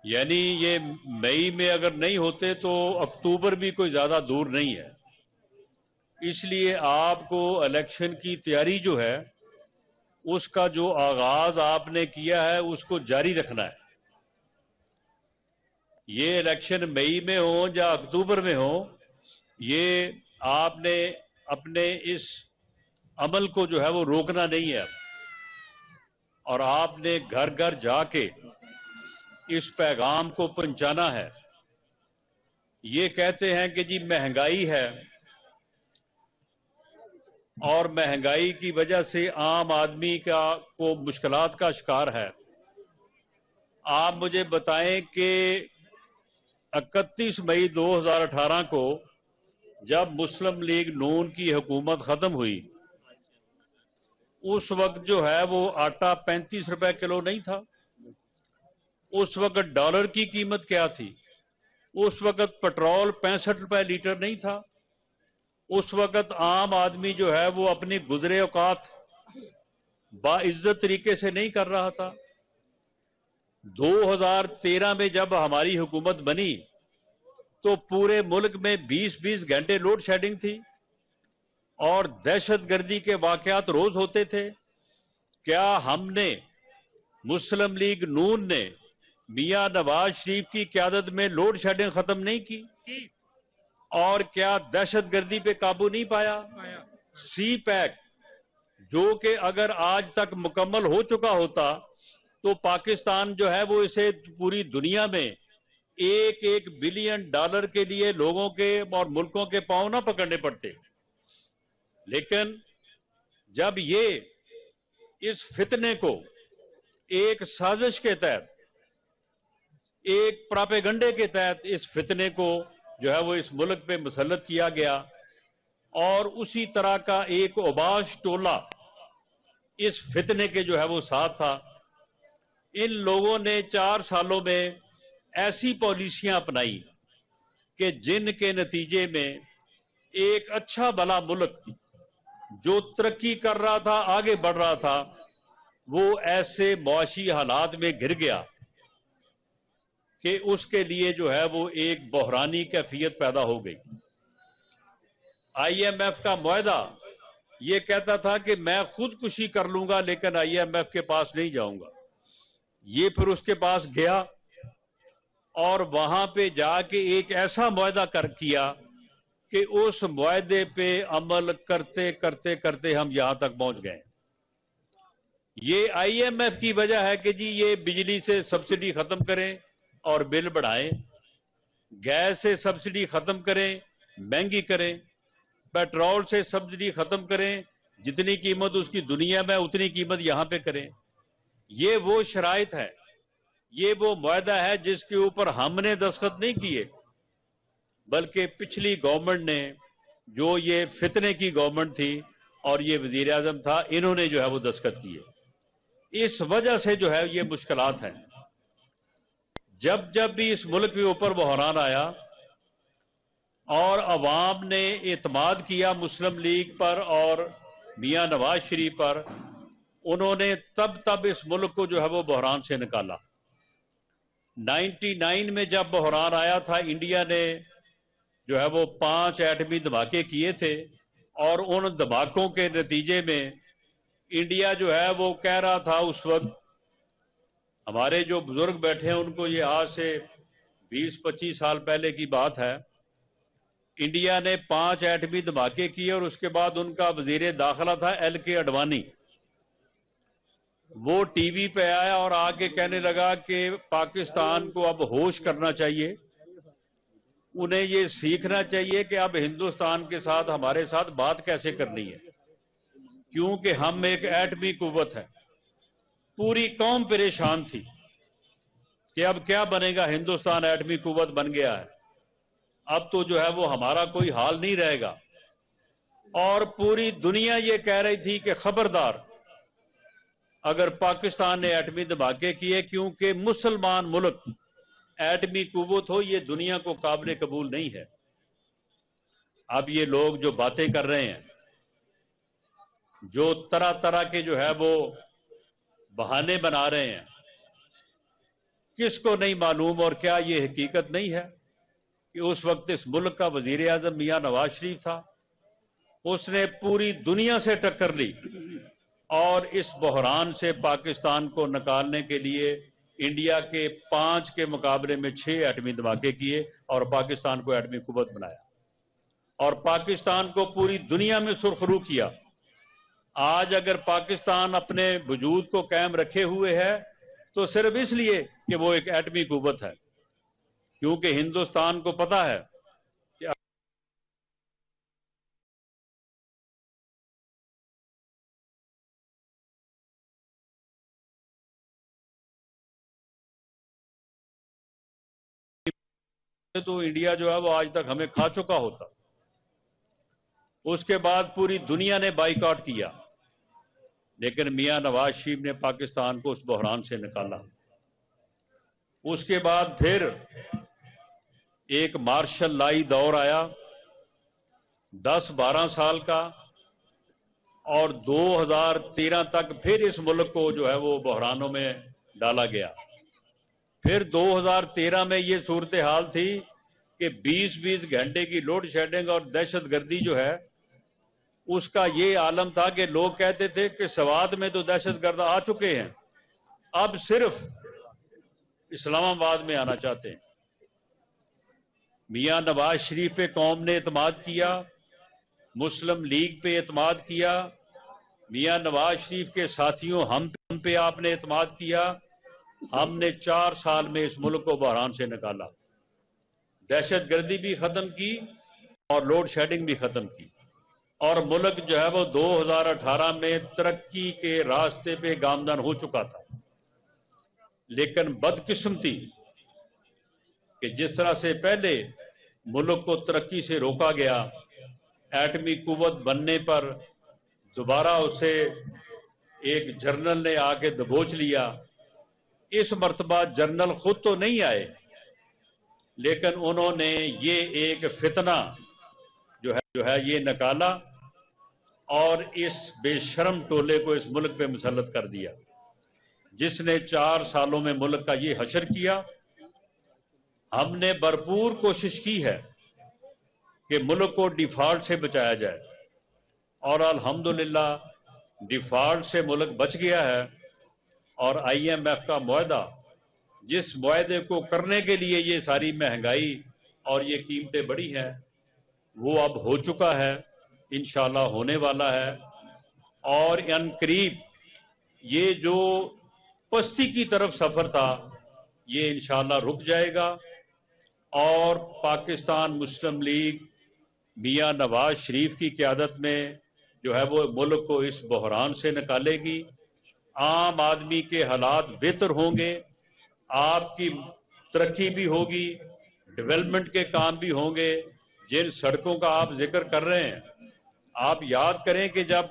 یعنی یہ مئی میں اگر نہیں ہوتے تو اکتوبر بھی کوئی زیادہ دور نہیں ہے. اس لیے آپ کو الیکشن کی تیاری جو ہے اس کا جو آغاز آپ نے کیا ہے اس کو جاری رکھنا ہے. یہ الیکشن مئی میں ہو یا اکتوبر میں ہو، یہ آپ نے اپنے اس عمل کو جو ہے وہ روکنا نہیں ہے، اور آپ نے گھر گھر جا کے اس پیغام کو پہنچانا ہے. یہ کہتے ہیں کہ جی مہنگائی ہے اور مہنگائی کی وجہ سے عام آدمی کو مشکلات کا شکار ہے. آپ مجھے بتائیں کہ 31 مئی 2018 کو جب مسلم لیگ نون کی حکومت ختم ہوئی، اس وقت جو ہے وہ آٹا 35 روپے کلو نہیں تھا. اس وقت ڈالر کی قیمت کیا تھی؟ اس وقت پٹرول 65 روپے لیٹر نہیں تھا. اس وقت عام آدمی جو ہے وہ اپنی گزرے اوقات باعزت طریقے سے نہیں کر رہا تھا. 2013 میں جب ہماری حکومت بنی تو پورے ملک میں 20 گھنٹے لوڈ شیڈنگ تھی اور دہشت گردی کے واقعات روز ہوتے تھے. کیا ہم نے مسلم لیگ نون نے میاں نواز شریف کی قیادت میں لوڈ شیڈنگ ختم نہیں کی؟ اور کیا دہشت گردی پہ قابو نہیں پایا؟ سی پیک جو کہ اگر آج تک مکمل ہو چکا ہوتا تو پاکستان جو ہے وہ اسے پوری دنیا میں $1 بلین کے لیے لوگوں کے اور ملکوں کے پاؤں نہ پکڑنے پڑتے. لیکن جب یہ اس فتنے کو ایک سازش کے تحت، ایک پراپیگنڈے کے تحت اس فتنے کو جو ہے وہ اس ملک پہ مسلط کیا گیا، اور اسی طرح کا ایک اوباش ٹولہ اس فتنے کے جو ہے وہ ساتھ تھا. ان لوگوں نے 4 سالوں میں ایسی پالیسیاں اپنائی کہ جن کے نتیجے میں ایک اچھا بھلا ملک جو ترقی کر رہا تھا، آگے بڑھ رہا تھا، وہ ایسے معاشی حالات میں گر گیا کہ اس کے لیے جو ہے وہ ایک بحرانی کیفیت پیدا ہو گئی. IMF کا معاہدہ یہ کہتا تھا کہ میں خودکشی کر لوں گا لیکن IMF کے پاس نہیں جاؤں گا. یہ پھر اس کے پاس گیا اور وہاں پہ جا کے ایک ایسا معاہدہ کیا کہ اس معاہدے پہ عمل کرتے کرتے کرتے ہم یہاں تک پہنچ گئے. یہ IMF کی وجہ ہے کہ جی یہ بجلی سے سبسڈی ختم کریں اور بل بڑھائیں، گیس سے سبسڈی ختم کریں مہنگی کریں، پیٹرول سے سبسڈی ختم کریں، جتنی قیمت اس کی دنیا میں اتنی قیمت یہاں پہ کریں. یہ وہ شرائط ہے، یہ وہ معاہدہ ہے جس کے اوپر ہم نے دستخط نہیں کیے بلکہ پچھلی گورنمنٹ نے، جو یہ فتنے کی گورنمنٹ تھی اور یہ وزیر اعظم تھا، انہوں نے جو ہے وہ دستخط کیے. اس وجہ سے جو ہے یہ مشکلات ہیں. جب بھی اس ملک کے اوپر بحران آیا اور عوام نے اعتماد کیا مسلم لیگ پر اور میاں نواز شریف پر، انہوں نے تب اس ملک کو جو ہے وہ بحران سے نکالا. 99 میں جب بحران آیا تھا، انڈیا نے جو ہے وہ 5 ایٹمی دھماکے کیے تھے، اور ان دھماکوں کے نتیجے میں انڈیا جو ہے وہ کہہ رہا تھا، اس وقت ہمارے جو بزرگ بیٹھے ہیں ان کو یہ آج سے 20-25 سال پہلے کی بات ہے، انڈیا نے 5 ایٹمی دھماکے کیے اور اس کے بعد ان کا وزیر داخلہ تھا LK اڈوانی. وہ ٹی وی پہ آیا اور آگے کہنے لگا کہ پاکستان کو اب ہوش کرنا چاہیے، انہیں یہ سیکھنا چاہیے کہ اب ہندوستان کے ساتھ ہمارے ساتھ بات کیسے کرنی ہے، کیونکہ ہم ایک ایٹمی قوت ہے. پوری قوم پریشان تھی کہ اب کیا بنے گا، ہندوستان ایٹمی قوت بن گیا ہے، اب تو جو ہے وہ ہمارا کوئی حال نہیں رہے گا. اور پوری دنیا یہ کہہ رہی تھی کہ خبردار اگر پاکستان نے ایٹمی دھماکے کیے، کیونکہ مسلمان ملک ایٹمی قوت ہو یہ دنیا کو قابل قبول نہیں ہے. اب یہ لوگ جو باتیں کر رہے ہیں، جو طرح طرح کے جو ہے وہ بہانے بنا رہے ہیں، کس کو نہیں معلوم اور کیا یہ حقیقت نہیں ہے کہ اس وقت اس ملک کا وزیر اعظم میاں نواز شریف تھا، اس نے پوری دنیا سے ٹکر لی اور اس بحران سے پاکستان کو نکالنے کے لیے انڈیا کے 5 کے مقابلے میں 6 ایٹمی دھماکے کیے اور پاکستان کو ایٹمی قوت بنایا اور پاکستان کو پوری دنیا میں سرخرو کیا۔ آج اگر پاکستان اپنے وجود کو قائم رکھے ہوئے ہے تو صرف اس لیے کہ وہ ایک ایٹمی قوت ہے، کیونکہ ہندوستان کو پتا ہے کہ تو انڈیا جو ہے وہ آج تک ہمیں کھا چکا ہوتا۔ اس کے بعد پوری دنیا نے بائیکاٹ کیا، لیکن میاں نواز شریف نے پاکستان کو اس بحران سے نکالا۔ اس کے بعد پھر ایک مارشل لائی دور آیا 10-12 سال کا، اور 2013 تک پھر اس ملک کو جو ہے وہ بحرانوں میں ڈالا گیا۔ پھر 2013 میں یہ صورتحال تھی کہ 20-20 گھنٹے کی لوڈ شیڈنگ اور دہشت گردی جو ہے اس کا یہ عالم تھا کہ لوگ کہتے تھے کہ سوات میں تو دہشت گرد آ چکے ہیں، اب صرف اسلام آباد میں آنا چاہتے ہیں۔ میاں نواز شریف پہ قوم نے اعتماد کیا، مسلم لیگ پہ اعتماد کیا، میاں نواز شریف کے ساتھیوں ہم پہ آپ نے اعتماد کیا۔ ہم نے 4 سال میں اس ملک کو بحران سے نکالا، دہشت گردی بھی ختم کی اور لوڈ شیڈنگ بھی ختم کی، اور ملک جو ہے وہ 2018 میں ترقی کے راستے پہ گامزن ہو چکا تھا۔ لیکن بدقسمتی کہ جس طرح سے پہلے ملک کو ترقی سے روکا گیا، ایٹمی قوت بننے پر دوبارہ اسے ایک جنرل نے آ کے دبوچ لیا۔ اس مرتبہ جنرل خود تو نہیں آئے، لیکن انہوں نے یہ ایک فتنہ جو ہے یہ نکالا اور اس بے شرم ٹولے کو اس ملک پہ مسلط کر دیا، جس نے 4 سالوں میں ملک کا یہ حشر کیا۔ ہم نے بھرپور کوشش کی ہے کہ ملک کو ڈیفالٹ سے بچایا جائے، اور الحمدللہ ڈیفالٹ سے ملک بچ گیا ہے، اور آئی ایم ایف کا معاہدہ، جس معاہدے کو کرنے کے لیے یہ ساری مہنگائی اور یہ قیمتیں بڑھی ہیں، وہ اب ہو چکا ہے، انشاءاللہ ہونے والا ہے، اور ان قریب یہ جو پستی کی طرف سفر تھا یہ انشاءاللہ رک جائے گا، اور پاکستان مسلم لیگ میاں نواز شریف کی قیادت میں جو ہے وہ ملک کو اس بحران سے نکالے گی۔ عام آدمی کے حالات بہتر ہوں گے، آپ کی ترقی بھی ہوگی، ڈیولپمنٹ کے کام بھی ہوں گے۔ جن سڑکوں کا آپ ذکر کر رہے ہیں، آپ یاد کریں کہ جب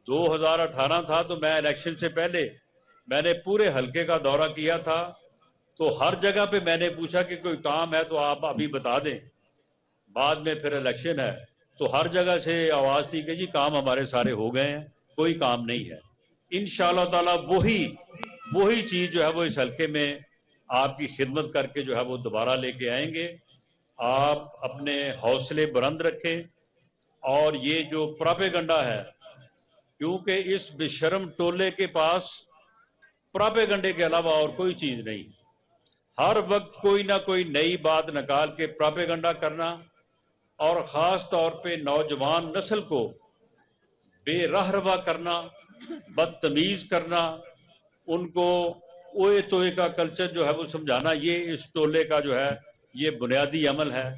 2018 تھا تو میں الیکشن سے پہلے میں نے پورے حلقے کا دورہ کیا تھا، تو ہر جگہ پہ میں نے پوچھا کہ کوئی کام ہے تو آپ ابھی بتا دیں۔ بعد میں پھر الیکشن ہے تو ہر جگہ سے آواز تھی کہ جی کام ہمارے سارے ہو گئے ہیں، کوئی کام نہیں ہے۔ انشاءاللہ تعالی وہی چیز جو ہے وہ اس حلقے میں آپ کی خدمت کر کے جو ہے وہ دوبارہ لے کے آئیں گے۔ آپ اپنے حوصلے بلند رکھیں، اور یہ جو پراپیگنڈا ہے، کیونکہ اس بے شرم ٹولے کے پاس پراپیگنڈے کے علاوہ اور کوئی چیز نہیں، ہر وقت کوئی نہ کوئی نئی بات نکال کے پراپیگنڈا کرنا، اور خاص طور پہ نوجوان نسل کو بے رہنما کرنا، بدتمیز کرنا، ان کو اوئے توئے کا کلچر جو ہے وہ سمجھانا، یہ اس ٹولے کا جو ہے یہ بنیادی عمل ہے۔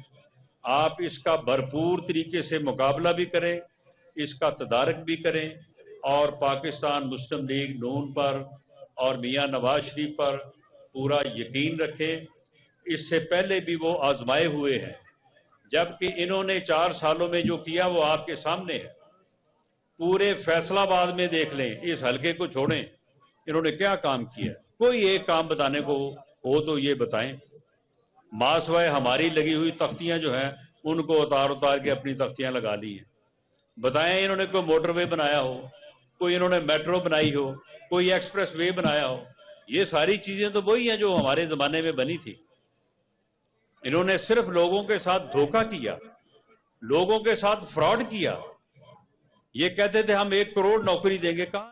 آپ اس کا بھرپور طریقے سے مقابلہ بھی کریں، اس کا تدارک بھی کریں، اور پاکستان مسلم لیگ نون پر اور میاں نواز شریف پر پورا یقین رکھیں۔ اس سے پہلے بھی وہ آزمائے ہوئے ہیں، جبکہ انہوں نے 4 سالوں میں جو کیا وہ آپ کے سامنے ہے۔ پورے فیصلہ آباد میں دیکھ لیں، اس حلقے کو چھوڑیں، انہوں نے کیا کام کیا؟ کوئی ایک کام بتانے کو ہو تو یہ بتائیں۔ ماسوائے ہماری لگی ہوئی تختیاں جو ہیں ان کو اتار کے اپنی تختیاں لگا لی ہیں۔ بتائیں انہوں نے کوئی موٹر وے بنایا ہو، کوئی انہوں نے میٹرو بنائی ہو، کوئی ایکسپریس وے بنایا ہو؟ یہ ساری چیزیں تو وہی ہیں جو ہمارے زمانے میں بنی تھی. انہوں نے صرف لوگوں کے ساتھ دھوکہ کیا, لوگوں کے ساتھ فراڈ کیا. یہ کہتے تھے ہم 1 کروڑ نوکری دیں گے. کہاں